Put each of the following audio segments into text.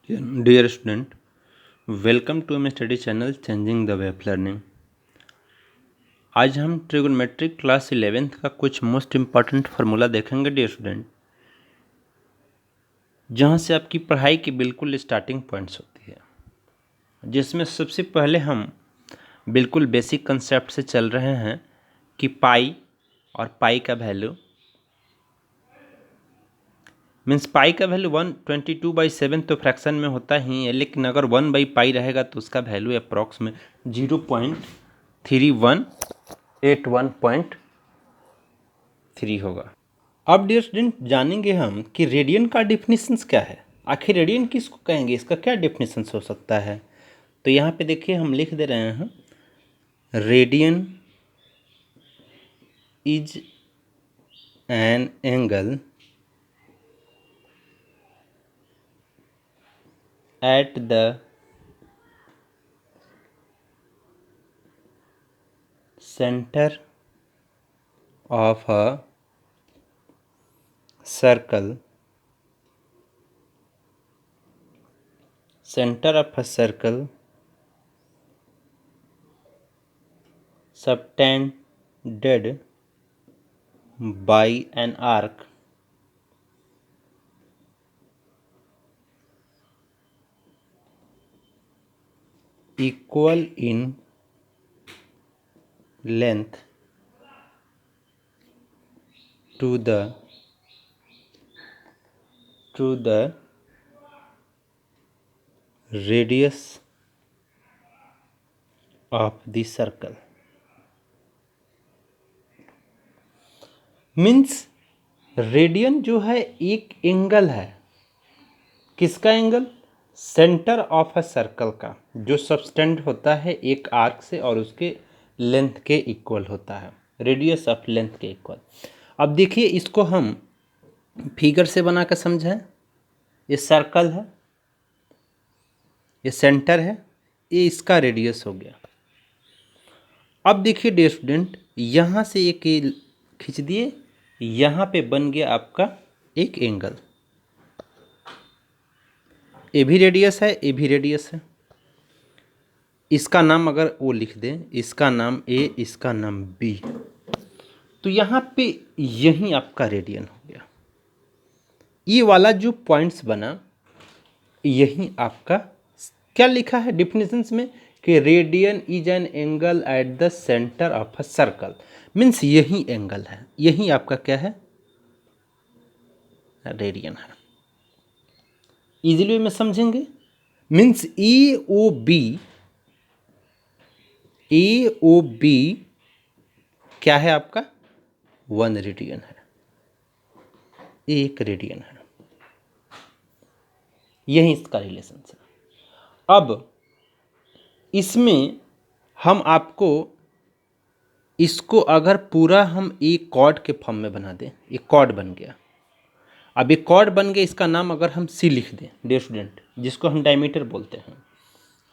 Dear student, welcome to my study channel Changing the Way of Learning। आज हम trigonometric class 11th का कुछ most important formula देखेंगे dear student, जहाँ से आपकी पढ़ाई की बिल्कुल स्टार्टिंग पॉइंट्स होती है, जिसमें सबसे पहले हम बिल्कुल बेसिक कंसेप्ट से चल रहे हैं कि पाई और पाई का वैल्यू मीन्स पाई का वैल्यू 122/7 तो फ्रैक्शन में होता ही है, लेकिन अगर 1/पाई रहेगा तो उसका वैल्यू अप्रॉक्स में 0.3181.3 होगा। अब डियर स्टूडेंट जानेंगे हम कि रेडियन का डिफिनीशंस क्या है। आखिर रेडियन किसको कहेंगे, इसका क्या डिफिनीशंस हो सकता है। तो यहाँ पे देखिए हम लिख दे रहे हैं, radian is an angle at the center of a circle subtended by an arc equal in length to the radius of the circle। Means radian जो है एक एंगल है, किसका angle, centre of a circle का, जो subtend होता है एक आर्क से और उसके लेंथ के इक्वल होता है, रेडियस ऑफ लेंथ के इक्वल। अब देखिए इसको हम फिगर से बना कर समझें। ये सर्कल है, ये सेंटर है, ये इसका रेडियस हो गया। अब देखिए डियर स्टूडेंट, यहाँ से एक खींच दिए, यहाँ पे बन गया आपका एक एंगल, ए भी रेडियस है, ए भी रेडियस है। इसका नाम अगर वो लिख दें, इसका नाम ए, इसका नाम बी, तो यहाँ पे यही आपका रेडियन हो गया। ये वाला जो पॉइंट्स बना, यही आपका क्या लिखा है डिफिनेशंस में कि radian is an angle at the centre of a circle. Means यही एंगल है, यही आपका क्या है, रेडियन है। इजीली में समझेंगे। मीन्स ए ओ बी क्या है आपका, 1 रेडियन है, 1 रेडियन है, यही इसका रिलेशन है। अब इसमें हम आपको इसको अगर पूरा हम एक कॉर्ड के फॉर्म में बना दें, एक कॉर्ड बन गया। अब एक कॉर्ड बन गया, इसका नाम अगर हम सी लिख दें डियर स्टूडेंट, जिसको हम डायमीटर बोलते हैं,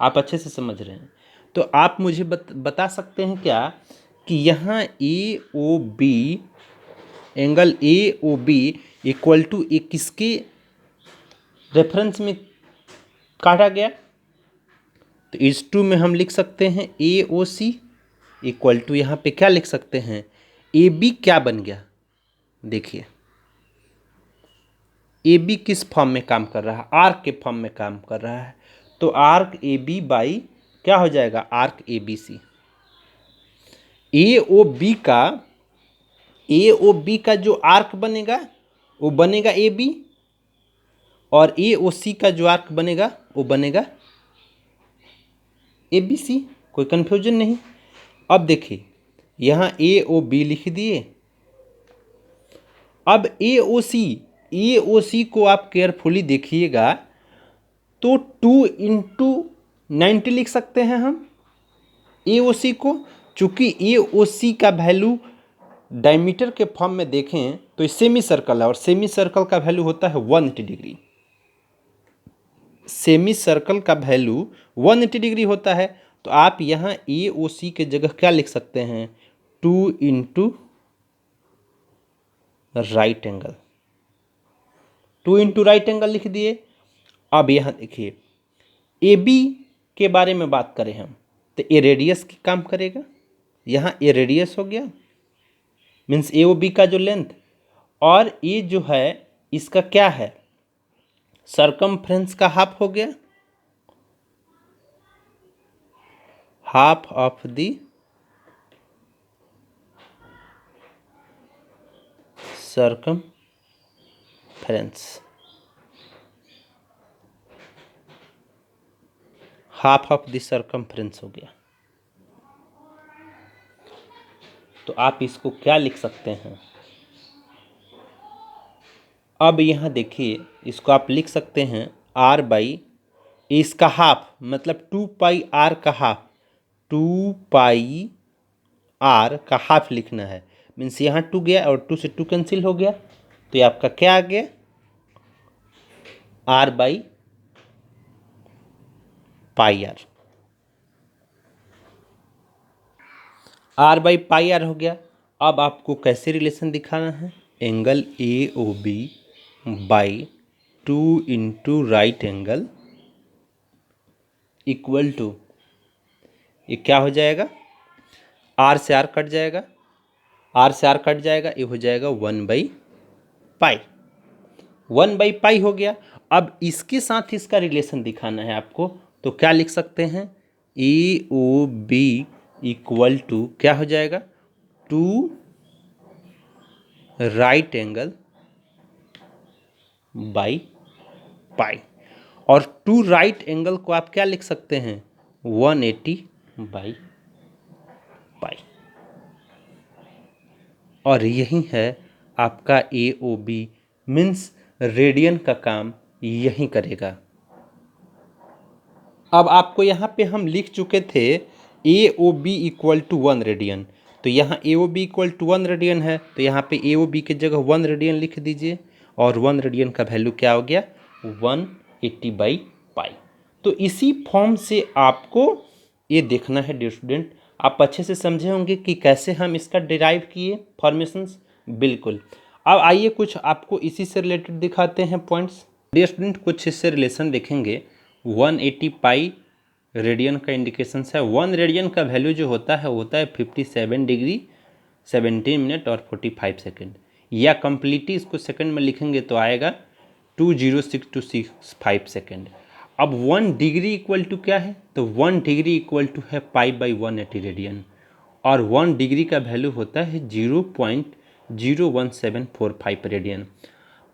आप अच्छे से समझ रहे हैं, तो आप मुझे बता सकते हैं क्या कि यहाँ A O B, angle A O B equal to A किसके रेफरेंस में काटा गया। तो इस टू में हम लिख सकते हैं ए ओ सी इक्वल टू, यहाँ पे क्या लिख सकते हैं, ए बी क्या बन गया, देखिए ए बी किस फॉर्म में काम कर रहा है, आर्क के फॉर्म में काम कर रहा है। तो आर्क ए बी बाई क्या हो जाएगा, arc A B C. A O B का जो आर्क बनेगा वो बनेगा ए बी, और ए ओ सी का जो आर्क बनेगा वो बनेगा ए बी सी। कोई कंफ्यूजन नहीं। अब देखिए यहाँ ए ओ बी लिख दिए। अब ए ओ सी को आप केयरफुली देखिएगा तो 2 × 90 लिख सकते हैं हम ए ओ सी को। चूंकि ए ओ सी का वैल्यू डायमीटर के फॉर्म में देखें तो ये सेमी सर्कल है, और सेमी सर्कल का वैल्यू होता है 180 डिग्री। सेमी सर्कल का वैल्यू 180 डिग्री होता है। तो आप यहाँ ए ओ सी के जगह क्या लिख सकते हैं, 2 × राइट एंगल, 2 × राइट एंगल लिख दिए। अब यहाँ देखिए ए बी के बारे में बात करें हम तो ए रेडियस की काम करेगा। यहाँ ए रेडियस हो गया मीन्स ए ओ बी का जो लेंथ, और ये जो है इसका क्या है सरकमफ्रेंस का हाफ हो गया, half of the circumference, half of the circumference हो गया। तो आप इसको क्या लिख सकते हैं, अब यहाँ देखिए इसको आप लिख सकते हैं आर बाई इसका हाफ, मतलब 2 पाई आर का हाफ, 2 पाई आर का हाफ लिखना है। मीन्स यहाँ 2 गया और 2 से 2 कैंसिल हो गया, तो ये आपका क्या आ गया R by pi R, R by pi R हो गया। अब आपको कैसे रिलेशन दिखाना है, angle A O B by 2 into right angle equal to, ये क्या हो जाएगा आर से आर कट जाएगा, आर से आर कट जाएगा, ये हो जाएगा 1/पाई, 1/पाई हो गया। अब इसके साथ इसका रिलेशन दिखाना है आपको, तो क्या लिख सकते हैं ए ओ बी इक्वल टू क्या हो जाएगा 2 राइट एंगल बाई पाई, और 2 राइट एंगल को आप क्या लिख सकते हैं 180/पाई, और यही है आपका ए ओ बी मीन्स रेडियन का काम यही करेगा। अब आपको यहाँ पे हम लिख चुके थे A O B equal to 1 radian, तो यहाँ A O B equal to 1 radian है, तो यहाँ पे ए ओ बी की जगह 1 रेडियन लिख दीजिए, और 1 रेडियन का वैल्यू क्या हो गया 180/पाई। तो इसी फॉर्म से आपको ये देखना है डियर स्टूडेंट, आप अच्छे से समझे होंगे कि कैसे हम इसका डिराइव किए फॉर्मेशंस। बिल्कुल, अब आइए कुछ आपको इसी से रिलेटेड दिखाते हैं पॉइंट्स। डियर स्टूडेंट कुछ इससे रिलेशन देखेंगे, 180 रेडियन का इंडिकेशन है। 1 रेडियन का वैल्यू जो होता है 57 डिग्री 17 मिनट और 45 सेकेंड, या कम्प्लीटली इसको सेकंड में लिखेंगे तो आएगा 20625 सेकेंड। अब 1 डिग्री इक्वल टू क्या है, तो 1 डिग्री इक्वल टू है पाई/180 रेडियन, और 1 डिग्री का वैल्यू होता है 0.01745 रेडियन।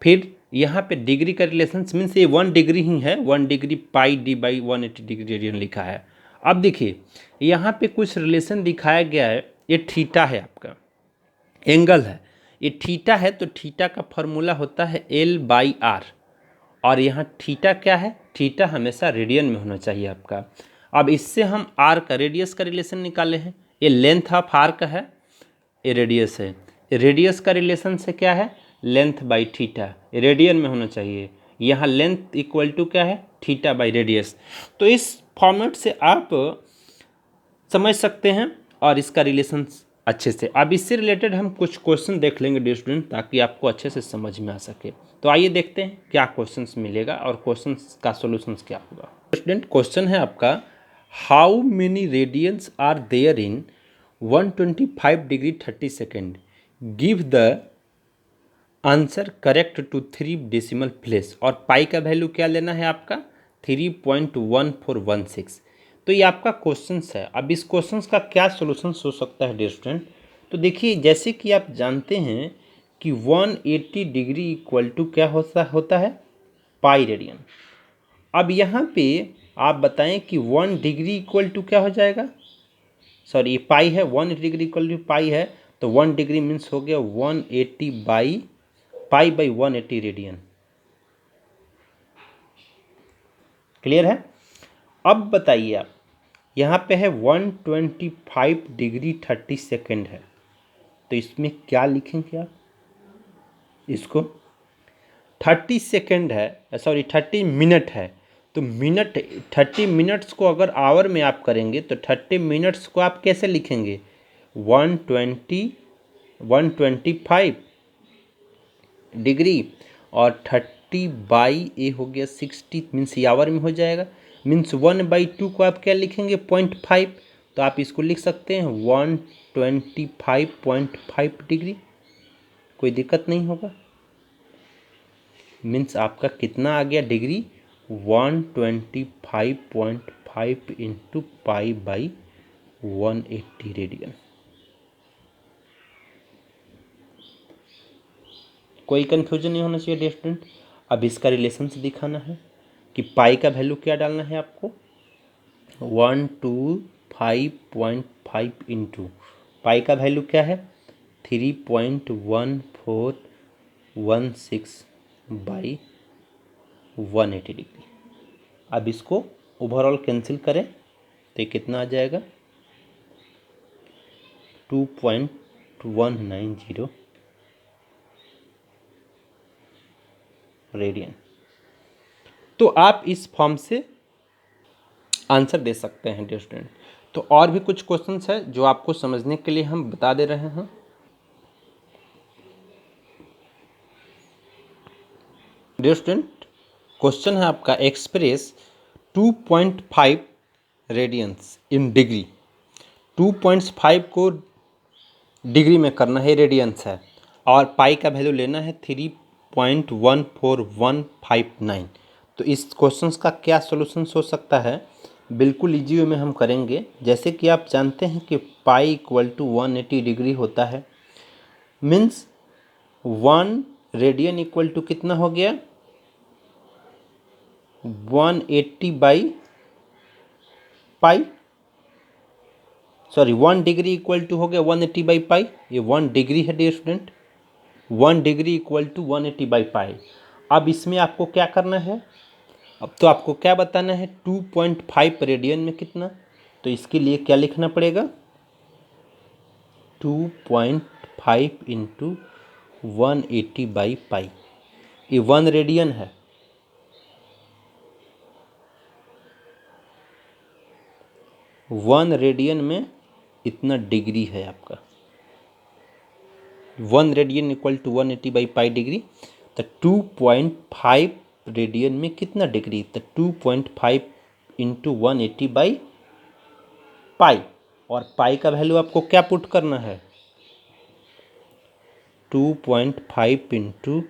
फिर यहाँ पे डिग्री का रिलेशन मीन्स ये 1 डिग्री ही है, 1 degree pi d/180 degree radian लिखा है। अब देखिए यहाँ पे कुछ रिलेशन दिखाया गया है, ये थीटा है आपका एंगल है, ये थीटा है, तो थीटा का फॉर्मूला होता है L/R, और यहाँ थीटा क्या है, थीटा हमेशा रेडियन में होना चाहिए आपका। अब इससे हम आर का रेडियस का रिलेशन निकाले हैं, ये लेंथ ऑफ आर का है, ये रेडियस है, रेडियस का रिलेशन से क्या है लेंथ बाई थीटा, रेडियन में होना चाहिए। यहाँ लेंथ इक्वल टू क्या है थीटा बाई रेडियस। तो इस फॉर्मेट से आप समझ सकते हैं और इसका रिलेशन अच्छे से। अब इससे रिलेटेड हम कुछ क्वेश्चन देख लेंगे डियर स्टूडेंट, ताकि आपको अच्छे से समझ में आ सके। तो आइए देखते हैं क्या क्वेश्चंस मिलेगा और क्वेश्चंस का सॉल्यूशंस क्या होगा। स्टूडेंट क्वेश्चन है आपका, how many radians are there in 125 degree 30 second, give the answer correct to 3 decimal place, और पाई का वैल्यू क्या लेना है आपका 3.1416। तो ये आपका क्वेश्चंस है। अब इस क्वेश्चंस का क्या सॉल्यूशन हो सकता है डियर स्टूडेंट, तो देखिए जैसे कि आप जानते हैं कि 180 डिग्री इक्वल टू क्या होता है पाई रेडियन। अब यहाँ पे आप बताएं कि 1 डिग्री इक्वल टू क्या हो जाएगा, सॉरी ये पाई है, 1 डिग्री इक्वल टू पाई है, तो 1 डिग्री मीन्स हो गया 180/पाई/180 रेडियन। क्लियर है। अब बताइए आप, यहाँ पे है 125 डिग्री 30 सेकेंड है, तो इसमें क्या लिखेंगे आप, इसको 30 सेकेंड है, सॉरी 30 मिनट है, तो मिनट 30 मिनट्स को अगर आवर में आप करेंगे तो 30 मिनट्स को आप कैसे लिखेंगे 125 डिग्री और 40 ए हो गया 60 मीन्स ये आवर में हो जाएगा। मीन्स 1/2 को आप क्या लिखेंगे 0.5, तो आप इसको लिख सकते हैं 125.5 डिग्री, कोई दिक्कत नहीं होगा। मीन्स आपका कितना आ गया degree 125.5 into pi by 180 radian. कोई कंफ्यूजन नहीं होना चाहिए डियर स्टूडेंट। अब इसका रिलेशन से दिखाना है कि पाई का वैल्यू क्या डालना है आपको 125.5 इंटू पाई का वैल्यू क्या है 3.1416 बाई 180 डिग्री। अब इसको ओवरऑल कैंसिल करें तो ये कितना आ जाएगा 2.190 रेडियन। तो आप इस फॉर्म से आंसर दे सकते हैं डियर स्टूडेंट। तो और भी कुछ क्वेश्चंस है जो आपको समझने के लिए हम बता दे रहे हैं। डियर स्टूडेंट क्वेश्चन है आपका एक्सप्रेस 2.5 रेडियंस इन डिग्री। 2.5 को डिग्री में करना है, रेडियंस है, और पाई का वैल्यू लेना है 3.14159। तो इस क्वेश्चंस का क्या सॉल्यूशंस हो सकता है, बिल्कुल इजी वे में हम करेंगे। जैसे कि आप जानते हैं कि पाई इक्वल टू 180 डिग्री होता है, मीन्स 1 रेडियन इक्वल टू कितना हो गया 180 by pi, sorry 1 degree equal to हो गया 180 बाई पाई। ये 1 डिग्री है dear student, 1 degree equal to 180 by pi. अब इसमें आपको क्या करना है, अब तो आपको क्या बताना है 2.5 रेडियन में कितना, तो इसके लिए क्या लिखना पड़ेगा 2.5 इंटू 180 बाई पाई। ये 1 रेडियन है, 1 रेडियन में इतना डिग्री है आपका, 1 radian equal to 180 by pi degree. तो 2.5 रेडियन में कितना डिग्री, तो 2.5 इंटू 180 बाई पाई, और पाई का वैल्यू आपको क्या पुट करना है 2.5 इंटू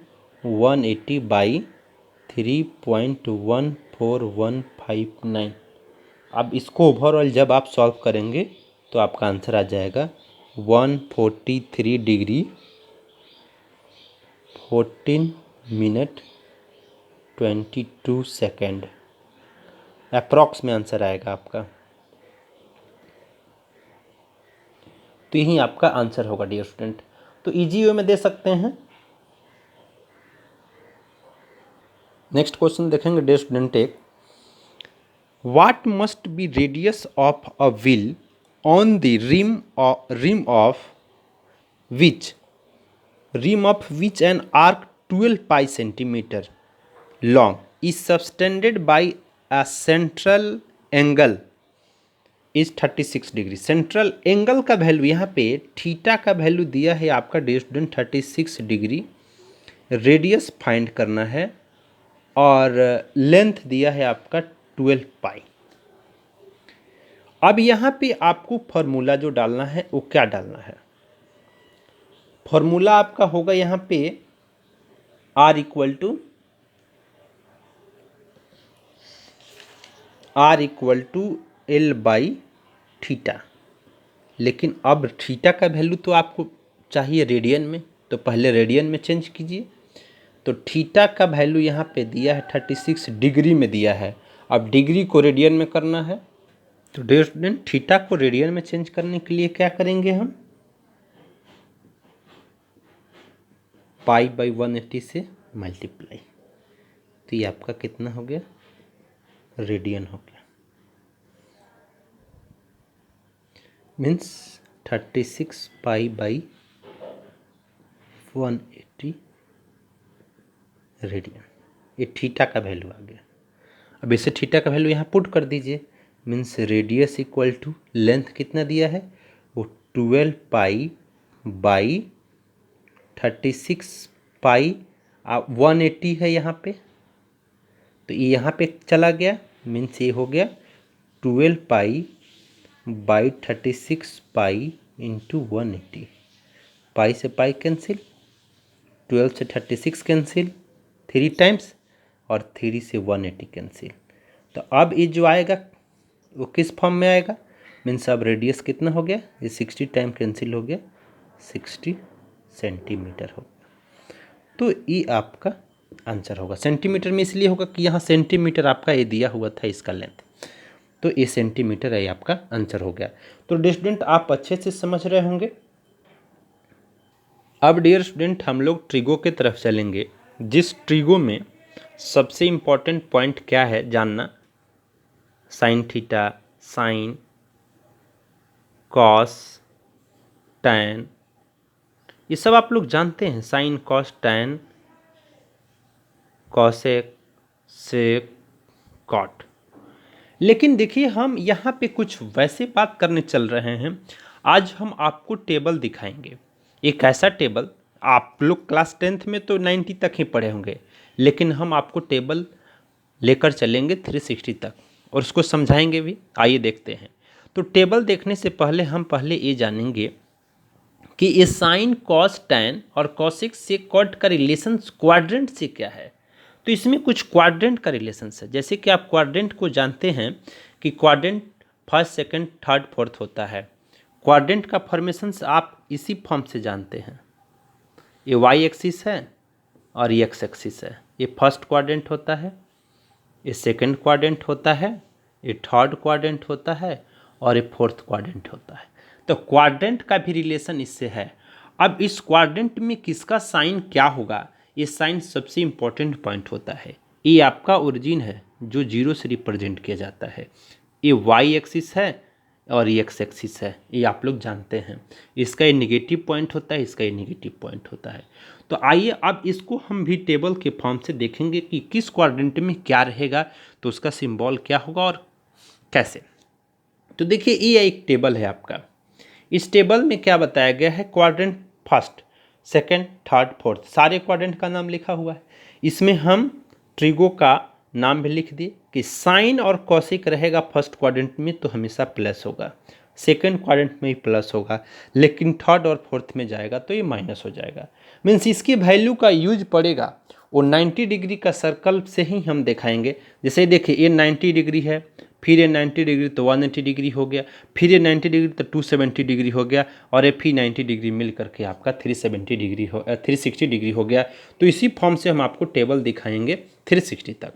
180 बाई 3.14159। अब इसको ओवरऑल जब आप सॉल्व करेंगे तो आपका आंसर आ जाएगा 143 डिग्री 14 मिनट 22 सेकेंड अप्रॉक्स में आंसर आएगा आपका। तो यही आपका आंसर होगा डियर स्टूडेंट। तो इजी वे में दे सकते हैं। नेक्स्ट क्वेश्चन देखेंगे डियर स्टूडेंट एक, what must be radius of a wheel on the rim of which an arc 12 pi centimeter long is subtended by a central angle is 36 degree. Central angle का value यहाँ पे theta का value दिया है आपका dear student 36 degree, radius find करना है और लेंथ दिया है आपका 12 पाई। अब यहाँ पे आपको फॉर्मूला जो डालना है वो क्या डालना है, फॉर्मूला आपका होगा यहाँ पे R equal to L by theta. लेकिन अब थीटा का वैल्यू तो आपको चाहिए रेडियन में, तो पहले रेडियन में चेंज कीजिए। तो थीटा का वैल्यू यहाँ पे दिया है 36 डिग्री में दिया है, अब डिग्री को रेडियन में करना है। तो डियर स्टूडेंट थीटा को रेडियन में चेंज करने के लिए क्या करेंगे हम पाई बाई 180 से मल्टीप्लाई, तो ये आपका कितना हो गया रेडियन हो गया, मीन्स 36 पाई बाई 180 रेडियन। ये थीटा का वैल्यू आ गया। अब इसे थीटा का वैल्यू यहाँ पुट कर दीजिए, means radius equal to length कितना दिया है वो 12 पाई बाई 36 पाई 180 है यहाँ पे, तो ये यहाँ पे चला गया, मीन्स ये हो गया 12 पाई बाई 36 पाई इंटू 180। पाई से पाई कैंसिल, 12 से 36 कैंसिल 3 टाइम्स, और 3 से 180 कैंसिल। तो अब ये जो आएगा वो किस फॉर्म में आएगा, मीन्स अब रेडियस कितना हो गया, ये 60 टाइम कैंसिल हो गया, 60 सेंटीमीटर हो गया। तो ये आपका आंसर होगा। सेंटीमीटर में इसलिए होगा कि यहाँ सेंटीमीटर आपका ये दिया हुआ था इसका लेंथ, तो ये सेंटीमीटर है आपका आंसर हो गया। तो स्टूडेंट आप अच्छे से समझ रहे होंगे। अब डियर स्टूडेंट हम लोग ट्रिगो की तरफ चलेंगे, जिस ट्रिगो में सबसे इम्पॉर्टेंट पॉइंट क्या है जानना, sine theta, sine, cos, tan, ये सब आप लोग जानते हैं, sine, cos, tan, cosec, sec, cot. लेकिन देखिए हम यहाँ पे कुछ वैसे बात करने चल रहे हैं। आज हम आपको टेबल दिखाएंगे, एक ऐसा टेबल, आप लोग क्लास 10th में तो 90 तक ही पढ़े होंगे, लेकिन हम आपको टेबल लेकर चलेंगे 360 तक और उसको समझाएंगे भी। आइए देखते हैं। तो टेबल देखने से पहले हम पहले ये जानेंगे कि ये साइन, कॉस, टैन और कॉसेक से कॉट का रिलेशन क्वाड्रेंट से क्या है। तो इसमें कुछ क्वाड्रेंट का रिलेशन है। जैसे कि आप क्वाड्रेंट को जानते हैं कि quadrant first, second, third, fourth होता है। क्वाड्रेंट का फॉर्मेशन आप इसी फॉर्म से जानते हैं, ये वाई एक्सिस है और ये एक्स एक्सिस है। ये फर्स्ट क्वाड्रेंट होता है, ये सेकंड क्वाड्रेंट होता है, ये थर्ड क्वाड्रेंट होता है और ये फोर्थ क्वाड्रेंट होता है। तो क्वाड्रेंट का भी रिलेशन इससे है। अब इस क्वाड्रेंट में किसका साइन क्या होगा, ये साइन सबसे इम्पोर्टेंट पॉइंट होता है। ये आपका ओरिजिन है जो 0 से रिप्रेजेंट किया जाता है। ये वाई एक्सिस है और ये एक्स एक्सिस है, ये आप लोग जानते हैं। इसका ये निगेटिव पॉइंट होता है, इसका ये निगेटिव पॉइंट होता है। तो आइए अब इसको हम भी टेबल के फॉर्म से देखेंगे कि किस क्वाड्रेंट में क्या रहेगा, तो उसका सिंबल क्या होगा और कैसे। तो देखिए ये एक टेबल है आपका। इस टेबल में क्या बताया गया है, quadrant first, second, third, fourth, सारे क्वाड्रेंट का नाम लिखा हुआ है। इसमें हम ट्रिगो का नाम भी लिख दिए कि साइन और कॉसिक रहेगा फर्स्ट क्वाड्रेंट में तो हमेशा प्लस होगा, सेकंड क्वाड्रेंट में भी प्लस होगा, लेकिन थर्ड और फोर्थ में जाएगा तो ये माइनस हो जाएगा। मीन्स इसकी वैल्यू का यूज पड़ेगा वो 90 डिग्री का सर्कल से ही हम दिखाएंगे। जैसे देखिए ये 90 डिग्री है, फिर ये 90 डिग्री तो 180 डिग्री हो गया, फिर ये 90 डिग्री तो 270 डिग्री हो गया, और ये फिर 90 डिग्री मिल करके आपका 370 डिग्री हो 360 डिग्री हो गया। तो इसी फॉर्म से हम आपको टेबल दिखाएंगे 360 तक।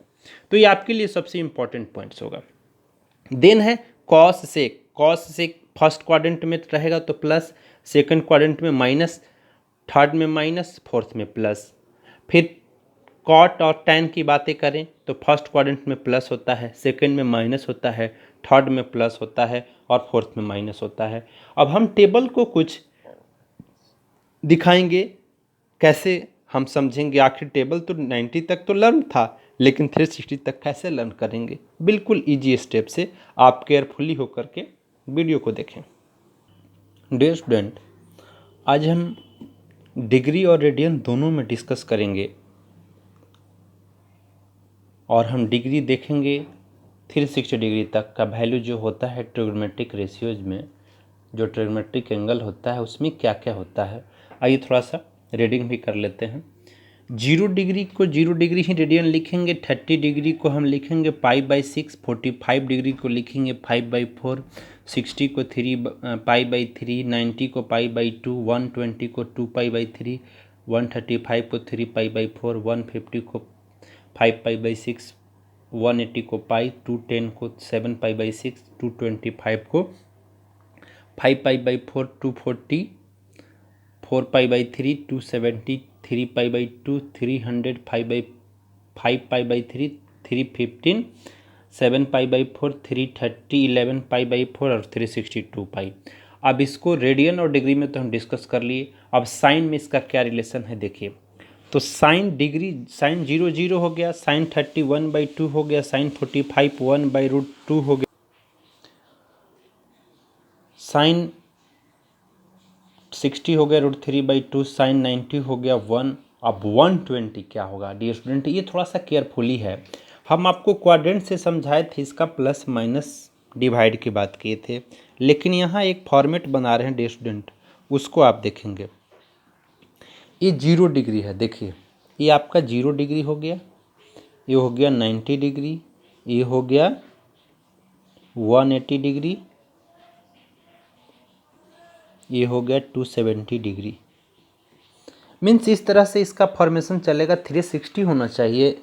तो ये आपके लिए सबसे इंपॉर्टेंट पॉइंट्स होगा। देन है cos sec. Cos sec first quadrant में रहेगा तो प्लस, सेकंड क्वाड्रेंट में माइनस, थर्ड में माइनस, फोर्थ में प्लस। फिर कॉट और टैन की बातें करें तो फर्स्ट क्वाड्रेंट में प्लस होता है, सेकंड में माइनस होता है, थर्ड में प्लस होता है और फोर्थ में माइनस होता है। अब हम टेबल को कुछ दिखाएंगे, कैसे हम समझेंगे। आखिर टेबल तो 90 तक तो लर्न था, लेकिन 360 तक कैसे लर्न करेंगे, बिल्कुल इजी स्टेप से। आप केयरफुली होकर के वीडियो को देखें। डियर स्टूडेंट, आज हम डिग्री और रेडियन दोनों में डिस्कस करेंगे, और हम डिग्री देखेंगे 360 डिग्री तक का वैल्यू जो होता है ट्रिग्नोमेट्रिक रेशियोज में, जो ट्रिग्नोमेट्रिक एंगल होता है उसमें क्या क्या होता है। आइए थोड़ा सा रीडिंग भी कर लेते हैं। 0 डिग्री को 0 डिग्री ही रेडियन लिखेंगे, 30 डिग्री को हम लिखेंगे π/6, 45 डिग्री को लिखेंगे 5/4, 60 को 3π/3, 90 को π/2, 120 को 2π/3, 135 को 3π/4, 150 को 5π/6, 180 को पाई, 210 को 7π/6, 225 को 5π/4, 240 4π/3, 270 3π/2, 300 5π/3, 315 7π/4, 330 11π/4 और 360 2π। अब इसको रेडियन और डिग्री में तो हम डिस्कस कर लिए। अब साइन में इसका क्या रिलेशन है देखिए। तो साइन डिग्री, साइन 0 0 हो गया, साइन 30 1/2 हो गया, साइन 45 1/√2 हो गया, साइन 60 हो गया √3/2, साइन 90 हो गया 1 अब 120 क्या होगा डियर स्टूडेंट, ये थोड़ा सा केयरफुली है। हम आपको क्वाड्रेंट से समझाए थे, इसका प्लस माइनस डिवाइड की बात किए थे, लेकिन यहाँ एक फॉर्मेट बना रहे हैं डियर स्टूडेंट, उसको आप देखेंगे। ये 0 डिग्री है, देखिए ये आपका 0 डिग्री हो गया, ये हो गया 90 डिग्री, ये हो गया 180 डिग्री, ये हो गया 270 डिग्री। मीन्स इस तरह से इसका फॉर्मेशन चलेगा। 360 होना चाहिए,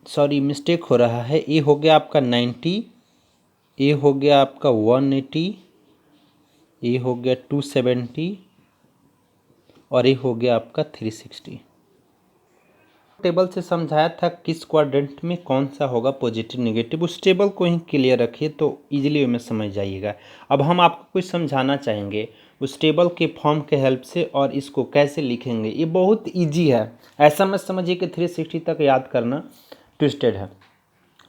सॉरी मिस्टेक हो रहा है। ये हो गया आपका 90, ये हो गया आपका 180, ये हो गया 270 और ये हो गया आपका 360। टेबल से समझाया था किस क्वाड्रेंट में कौन सा होगा पॉजिटिव नेगेटिव, उस टेबल को ही क्लियर रखिए तो इजीली में समझ जाइएगा। अब हम आपको कुछ समझाना चाहेंगे उस टेबल के फॉर्म के हेल्प से, और इसको कैसे लिखेंगे। ये बहुत इजी है, ऐसा मत समझिए कि 360 तक याद करना ट्विस्टेड है।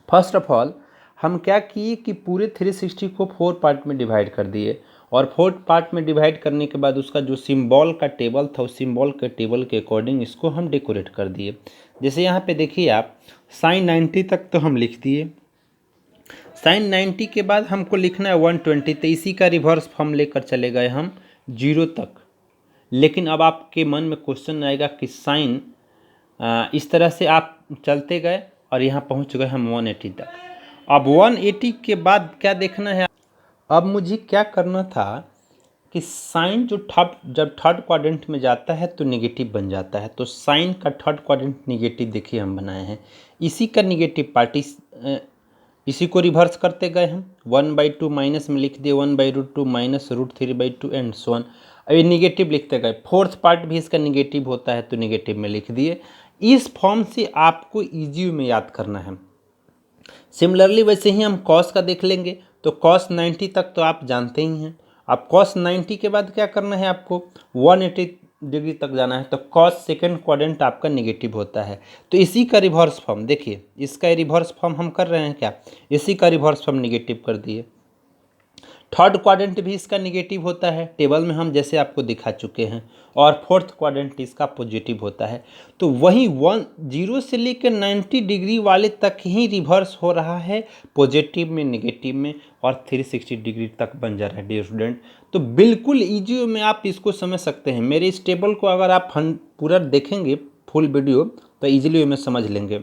फर्स्ट ऑफ ऑल हम क्या किए कि पूरे 360 को 4 पार्ट में डिवाइड कर दिए, और 4 पार्ट में डिवाइड करने के बाद उसका जो सिंबल का टेबल था उस सिंबल के टेबल के अकॉर्डिंग इसको हम डेकोरेट कर दिए। जैसे यहाँ पे देखिए आप साइन 90 तक तो हम लिख दिए, साइन 90 के बाद हमको लिखना है 120, तो इसी का रिवर्स फॉर्म लेकर चले गए हम 0 तक। लेकिन अब आपके मन में क्वेश्चन आएगा कि साइन इस तरह से आप चलते गए और यहाँ पहुँच गए हम 180 तक। अब 180 के बाद क्या देखना है, अब मुझे क्या करना था कि साइन जो जब थर्ड क्वाड्रेंट में जाता है तो नेगेटिव बन जाता है, तो साइन का थर्ड क्वाड्रेंट नेगेटिव देखिए हम बनाए हैं। इसी का नेगेटिव पार्ट इसी को रिवर्स करते गए हम 1/2 माइनस में लिख दिए 1/√2 माइनस √3/2 एंड सो ऑन। अब ये निगेटिव लिखते गए, फोर्थ पार्ट भी इसका निगेटिव होता है तो निगेटिव में लिख दिए। इस फॉर्म से आपको ईजी में याद करना है। सिमिलरली वैसे ही हम कॉस का देख लेंगे, तो कॉस 90 तक तो आप जानते ही हैं। अब कॉस 90 के बाद क्या करना है, आपको 180 डिग्री तक जाना है, तो कॉस सेकंड क्वाड्रेंट आपका नेगेटिव होता है। तो इसी का रिवर्स फॉर्म देखिए, इसका रिवर्स फॉर्म हम कर रहे हैं क्या, इसी का रिवर्स फॉर्म नेगेटिव कर दिए। थर्ड क्वाड्रेंट भी इसका नेगेटिव होता है, टेबल में हम जैसे आपको दिखा चुके हैं, और फोर्थ क्वाड्रेंट इसका पॉजिटिव होता है। तो वही 0 से लेकर 90 डिग्री वाले तक ही रिवर्स हो रहा है, पॉजिटिव में नेगेटिव में, और 360 डिग्री तक बन जा रहा है डियर स्टूडेंट। तो बिल्कुल ईजी में आप इसको समझ सकते हैं। मेरे इस टेबल को अगर आप पूरा देखेंगे फुल वीडियो तो ईजिली में समझ लेंगे।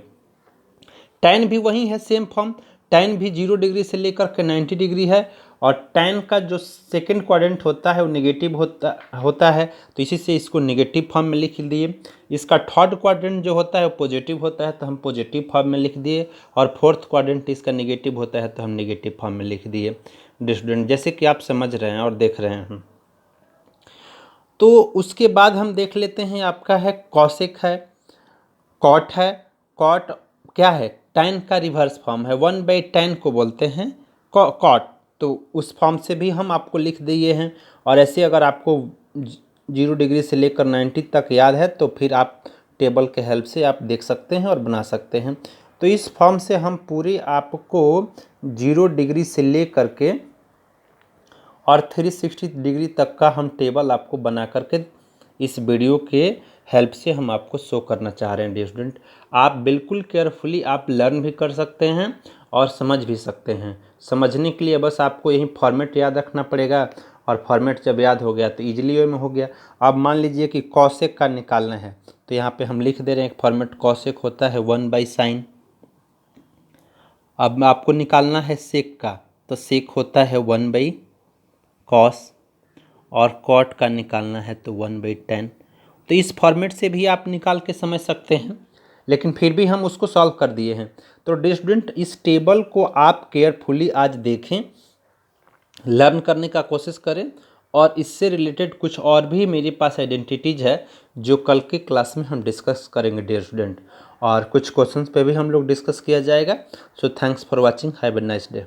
tan भी वही है, सेम फॉर्म, tan भी 0 डिग्री से लेकर के 90 डिग्री है, और tan का जो सेकंड क्वाड्रेंट होता है वो नेगेटिव होता है, तो इसी से इसको नेगेटिव फॉर्म में लिख दिए। इसका थर्ड क्वाड्रेंट जो होता है वो पॉजिटिव होता है तो हम पॉजिटिव फॉर्म में लिख दिए, और फोर्थ क्वाड्रेंट इसका नेगेटिव होता है तो हम नेगेटिव फॉर्म में लिख दिए स्टूडेंट, जैसे कि आप समझ रहे हैं और देख रहे हैं। तो उसके बाद हम देख लेते हैं, आपका है कॉसेक है, कॉट है। कॉट क्या है, tan का रिवर्स फॉर्म है, 1/tan को बोलते हैं कॉट, तो उस फॉर्म से भी हम आपको लिख दिए हैं। और ऐसे अगर आपको 0 डिग्री से लेकर 90 तक याद है तो फिर आप टेबल के हेल्प से आप देख सकते हैं और बना सकते हैं। तो इस फॉर्म से हम पूरी आपको 0 डिग्री से लेकर के और 360 डिग्री तक का हम टेबल आपको बना करके इस वीडियो के हेल्प से हम आपको शो करना चाह रहे हैं डियर स्टूडेंट। आप बिल्कुल केयरफुली आप लर्न भी कर सकते हैं और समझ भी सकते हैं। समझने के लिए बस आपको यही फॉर्मेट याद रखना पड़ेगा, और फॉर्मेट जब याद हो गया तो ईजिली वे में हो गया। अब मान लीजिए कि कॉसेक का निकालना है, तो यहाँ पे हम लिख दे रहे हैं फॉर्मेट, कॉसेक होता है 1/sin। अब आपको निकालना है सेक का, तो सेक होता है 1/cos, और कॉट का निकालना है तो 1/tan। तो इस फॉर्मेट से भी आप निकाल के समझ सकते हैं, लेकिन फिर भी हम उसको सॉल्व कर दिए हैं। तो डियर स्टूडेंट इस टेबल को आप केयरफुली आज देखें, लर्न करने का कोशिश करें, और इससे रिलेटेड कुछ और भी मेरे पास आइडेंटिटीज़ है जो कल के क्लास में हम डिस्कस करेंगे डियर स्टूडेंट, और कुछ क्वेश्चंस पे भी हम लोग डिस्कस किया जाएगा। So thanks for watching, have a nice day.